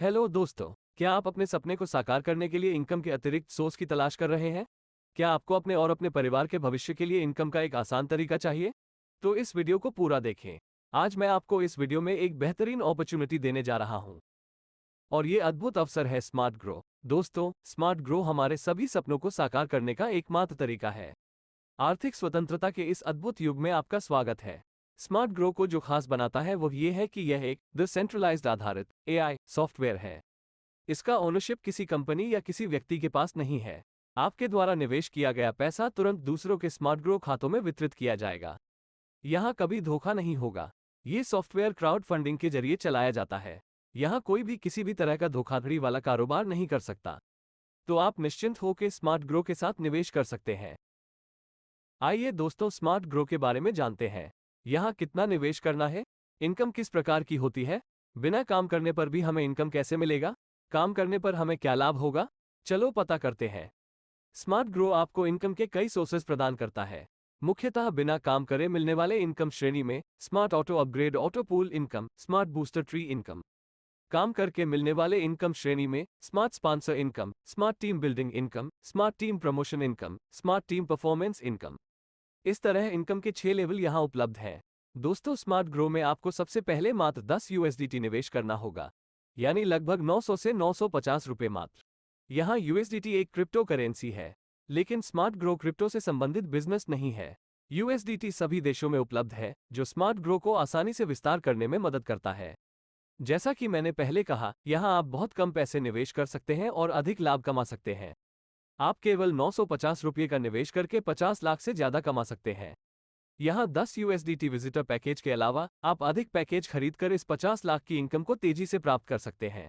Hello दोस्तों, क्या आप अपने सपने को साकार करने के लिए इनकम के अतिरिक्त सोर्स की तलाश कर रहे हैं? क्या आपको अपने और अपने परिवार के भविष्य के लिए इनकम का एक आसान तरीका चाहिए? तो इस वीडियो को पूरा देखें। आज मैं आपको इस वीडियो में एक बेहतरीन अपॉर्चुनिटी देने जा रहा हूं। और ये अद्भुत अवसर है स्मार्ट ग्रो। दोस्तों, स्मार्ट ग्रो हमारे सभी सपनों को साकार करने का एकमात्र तरीका है। आर्थिक स्वतंत्रता के इस अद्भुत युग में आपका स्वागत है। स्मार्ट ग्रो को जो खास बनाता है वो ये है कि यह एक डिसेंट्रलाइज्ड आधारित एआई सॉफ्टवेयर है। इसका ओनरशिप किसी कंपनी या किसी व्यक्ति के पास नहीं है। आपके द्वारा निवेश किया गया पैसा तुरंत दूसरों के स्मार्ट ग्रो खातों में वितरित किया जाएगा। यहाँ कभी धोखा नहीं होगा। ये सॉफ्टवेयर क्राउड फंडिंग के जरिए चलाया जाता है। यहाँ कोई भी किसी भी तरह का धोखाधड़ी वाला कारोबार नहीं कर सकता। तो आप निश्चिंत होकर स्मार्ट ग्रो के साथ निवेश कर सकते हैं। आइए दोस्तों, स्मार्ट ग्रो के बारे में जानते हैं। यहाँ कितना निवेश करना है, इनकम किस प्रकार की होती है, बिना काम करने पर भी हमें इनकम कैसे मिलेगा, काम करने पर हमें क्या लाभ होगा, चलो पता करते हैं। स्मार्ट ग्रो आपको इनकम के कई सोर्सेज प्रदान करता है। मुख्यतः बिना काम करे मिलने वाले इनकम श्रेणी में smart auto upgrade, auto pool income, smart booster tree income. काम करके मिलने वाले इनकम श्रेणी में smart sponsor income, smart team building income, smart team promotion income, smart team performance income. इस तरह इनकम के 6 लेवल यहाँ उपलब्ध हैं। दोस्तों, स्मार्ट ग्रो में आपको सबसे पहले मात्र 10 यूएसडीटी निवेश करना होगा, यानी लगभग 900 से 950 रुपए मात्र। यहाँ यूएसडीटी एक क्रिप्टो करेंसी है, लेकिन स्मार्ट ग्रो क्रिप्टो से संबंधित बिजनेस नहीं है। यूएसडीटी सभी देशों में उपलब्ध है, जो स्मार्ट ग्रो को आसानी से विस्तार करने में मदद करता है। जैसा कि मैंने पहले कहा, यहाँ आप बहुत कम पैसे निवेश कर सकते हैं और अधिक लाभ कमा सकते हैं। आप केवल 950 रुपये का निवेश करके 50 लाख से ज्यादा कमा सकते हैं। यहाँ 10 यूएसडीटी विजिटर पैकेज के अलावा आप अधिक पैकेज खरीदकर इस 50 लाख की इनकम को तेजी से प्राप्त कर सकते हैं।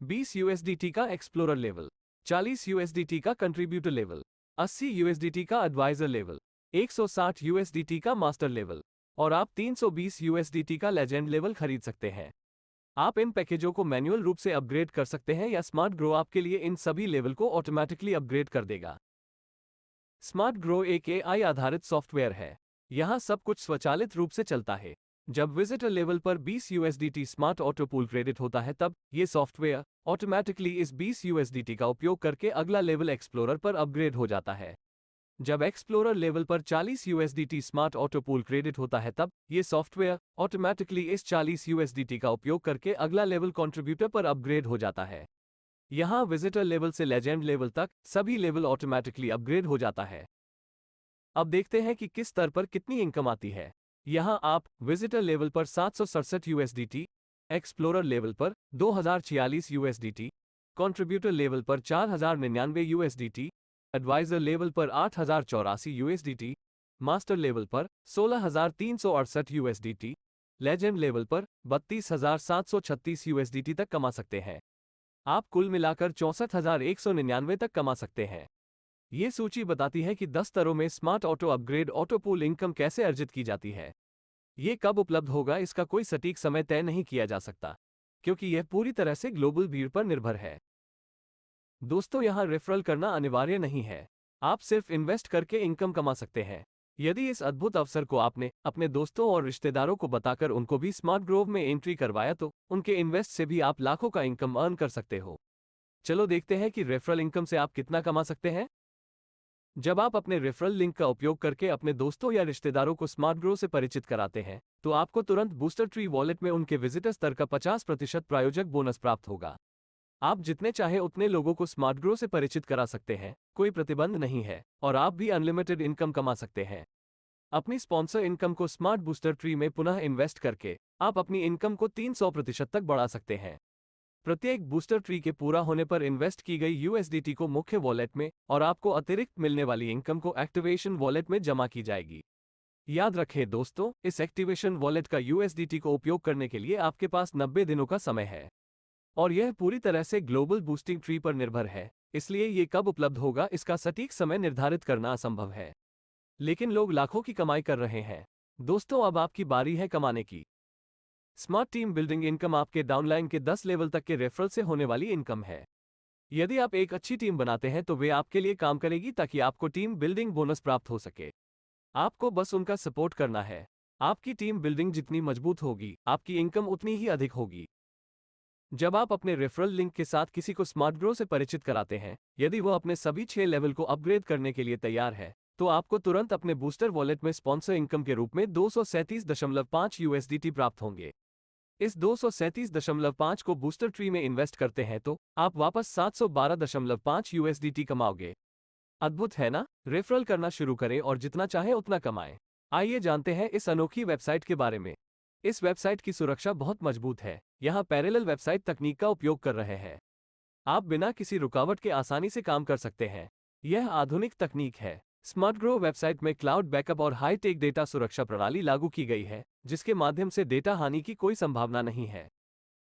20 यूएसडीटी का एक्सप्लोरर लेवल, 40 यूएसडीटी का कंट्रीब्यूटर लेवल, 80 यूएसडीटी का एडवाइजर लेवल, 160 यूएसडीटी का मास्टर लेवल और आप 320 यूएसडीटी का लेजेंड लेवल खरीद सकते हैं। आप इन पैकेजों को मैन्युअल रूप से अपग्रेड कर सकते हैं या स्मार्ट ग्रो आपके लिए इन सभी लेवल को ऑटोमेटिकली अपग्रेड कर देगा। स्मार्ट ग्रो एक एआई आधारित सॉफ्टवेयर है। यहाँ सब कुछ स्वचालित रूप से चलता है। जब विजिटर लेवल पर 20 USDT smart auto pool credit होता है, तब ये सॉफ्टवेयर ऑटोमेटिकली इस 20 यूएसडीटी का उपयोग करके अगला लेवल एक्सप्लोरर पर अपग्रेड हो जाता है। जब एक्सप्लोरर लेवल पर 40 USDT smart auto pool credit होता है, तब ये सॉफ्टवेयर ऑटोमेटिकली इस 40 यूएसडीटी का उपयोग करके अगला लेवल कंट्रीब्यूटर पर अपग्रेड हो जाता है। यहाँ विजिटर लेवल से लेजेंड लेवल तक सभी लेवल ऑटोमेटिकली अपग्रेड हो जाता है। अब देखते हैं कि किस स्तर पर कितनी इनकम आती है। यहाँ आप विजिटर लेवल पर 767 यूएसडीटी, एक्सप्लोरर लेवल पर 2046 यूएसडीटी, कंट्रीब्यूटर लेवल पर 4099 यूएसडीटी, एडवाइजर लेवल पर 8084 यूएसडीटी, मास्टर लेवल पर 16368 यूएसडीटी, लेजेंड लेवल पर 32736 यूएसडीटी तक कमा सकते हैं। आप कुल मिलाकर 64,199 तक कमा सकते हैं। ये सूची बताती है कि 10 स्तरों में smart auto upgrade auto pool income कैसे अर्जित की जाती है। ये कब उपलब्ध होगा, इसका कोई सटीक समय तय नहीं किया जा सकता, क्योंकि यह पूरी तरह से ग्लोबल भीड़ पर निर्भर है। दोस्तों, यहाँ रेफरल करना अनिवार्य नहीं है। आप सिर्फ इन्वेस्ट करके इनकम कमा सकते हैं। यदि इस अद्भुत अवसर को आपने अपने दोस्तों और रिश्तेदारों को बताकर उनको भी स्मार्ट ग्रोव में एंट्री करवाया, तो उनके इन्वेस्ट से भी आप लाखों का इनकम अर्न कर सकते हो। चलो देखते हैं कि रेफरल इनकम से आप कितना कमा सकते हैं। जब आप अपने रेफरल लिंक का उपयोग करके अपने दोस्तों या रिश्तेदारों को स्मार्ट ग्रो से परिचित कराते हैं, तो आपको तुरंत बूस्टर ट्री वॉलेट में उनके विजिटर स्तर का 50% प्रायोजक बोनस प्राप्त होगा। आप जितने चाहे उतने लोगों को स्मार्ट ग्रो से परिचित करा सकते हैं, कोई प्रतिबंध नहीं है, और आप भी अनलिमिटेड इनकम कमा सकते हैं। अपनी स्पॉन्सर इनकम को स्मार्ट बूस्टर ट्री में पुनः इन्वेस्ट करके आप अपनी इनकम को 300% तक बढ़ा सकते हैं। प्रत्येक बूस्टर ट्री के पूरा होने पर इन्वेस्ट की गई यूएसडीटी को मुख्य वॉलेट में और आपको अतिरिक्त मिलने वाली इनकम को एक्टिवेशन वॉलेट में जमा की जाएगी। याद रखें दोस्तों, इस एक्टिवेशन वॉलेट का यूएसडीटी को उपयोग करने के लिए आपके पास 90 दिनों का समय है, और यह पूरी तरह से ग्लोबल बूस्टिंग ट्री पर निर्भर है, इसलिए ये कब उपलब्ध होगा इसका सटीक समय निर्धारित करना असंभव है। लेकिन लोग लाखों की कमाई कर रहे हैं। दोस्तों, अब आपकी बारी है कमाने की। स्मार्ट टीम बिल्डिंग इनकम आपके डाउनलाइन के 10 लेवल तक के रेफरल से होने वाली इनकम है। यदि आप एक अच्छी टीम बनाते हैं तो वे आपके लिए काम करेगी ताकि आपको टीम बिल्डिंग बोनस प्राप्त हो सके। आपको बस उनका सपोर्ट करना है। आपकी टीम बिल्डिंग जितनी मजबूत होगी, आपकी इनकम उतनी ही अधिक होगी। जब आप अपने रेफरल लिंक के साथ किसी को स्मार्ट ग्रो से परिचित कराते हैं, यदि वह अपने सभी 6 लेवल को अपग्रेड करने के लिए तैयार है, तो आपको तुरंत अपने बूस्टर वॉलेट में स्पॉन्सर इनकम के रूप में 237.5 USDT प्राप्त होंगे। इस 237.5 को बूस्टर ट्री में इन्वेस्ट करते हैं तो आप वापस 712.5 USDT कमाओगे। अद्भुत है ना? रेफरल करना शुरू करें और जितना चाहे उतना कमाएं। आइए जानते हैं इस अनोखी वेबसाइट के बारे में। इस वेबसाइट की सुरक्षा बहुत मजबूत है। यहाँ पैरेलल वेबसाइट तकनीक का उपयोग कर रहे हैं। आप बिना किसी रुकावट के आसानी से काम कर सकते हैं। यह आधुनिक तकनीक है। स्मार्ट ग्रो वेबसाइट में क्लाउड बैकअप और हाई टेक डेटा सुरक्षा प्रणाली लागू की गई है, जिसके माध्यम से डेटा हानि की कोई संभावना नहीं है।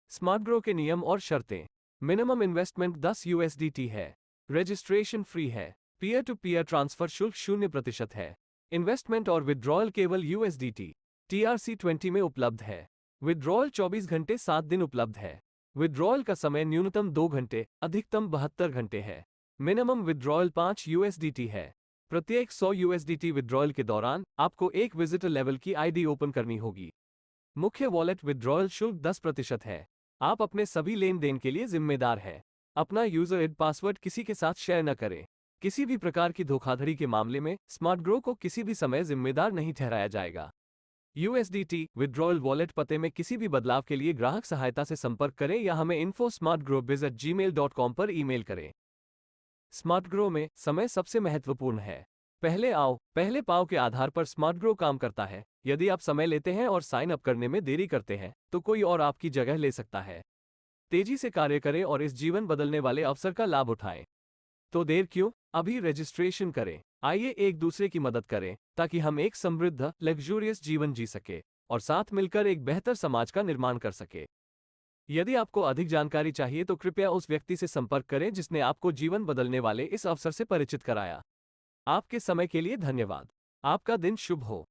स्मार्ट ग्रो के नियम और शर्तें। मिनिमम इन्वेस्टमेंट 10 USDT है। रजिस्ट्रेशन फ्री है। पीयर टू पीयर ट्रांसफर शुल्क 0% है। इन्वेस्टमेंट और विड्रॉयल केवल USDT TRC20 में उपलब्ध है। विड्रॉयल 24 घंटे 7 दिन उपलब्ध है। विड्रॉयल का समय न्यूनतम 2 घंटे, अधिकतम 72 घंटे है। मिनिमम विड्रॉयल 5 USDT है। प्रत्येक 100 USDT विड्रॉयल के दौरान आपको एक विजिटर लेवल की ID ओपन करनी होगी। मुख्य वॉलेट विड्रॉयल शुल्क 10% है। आप अपने सभी लेन देन के लिए जिम्मेदार हैं। अपना यूजर एड पासवर्ड किसी के साथ शेयर न करें। किसी भी प्रकार की धोखाधड़ी के मामले में स्मार्ट ग्रो को किसी भी समय जिम्मेदार नहीं ठहराया जाएगा। USDT विड्रॉयल वॉलेट पते में किसी भी बदलाव के लिए ग्राहक सहायता से संपर्क करें या हमें info@smartgrowbiz@gmail.com पर ईमेल करें। स्मार्ट ग्रो में समय सबसे महत्वपूर्ण है। पहले आओ पहले पाओ के आधार पर स्मार्ट ग्रो काम करता है। यदि आप समय लेते हैं और साइन अप करने में देरी करते हैं, तो कोई और आपकी जगह ले सकता है। तेजी से कार्य करें और इस जीवन बदलने वाले अवसर का लाभ उठाएं। तो देर क्यों? अभी रजिस्ट्रेशन करें। आइए एक दूसरे की मदद करें ताकि हम एक समृद्ध, लग्जूरियस जीवन जी सके और साथ मिलकर एक बेहतर समाज का निर्माण कर सके। यदि आपको अधिक जानकारी चाहिए तो कृपया उस व्यक्ति से संपर्क करें जिसने आपको जीवन बदलने वाले इस अवसर से परिचित कराया। आपके समय के लिए धन्यवाद। आपका दिन शुभ हो।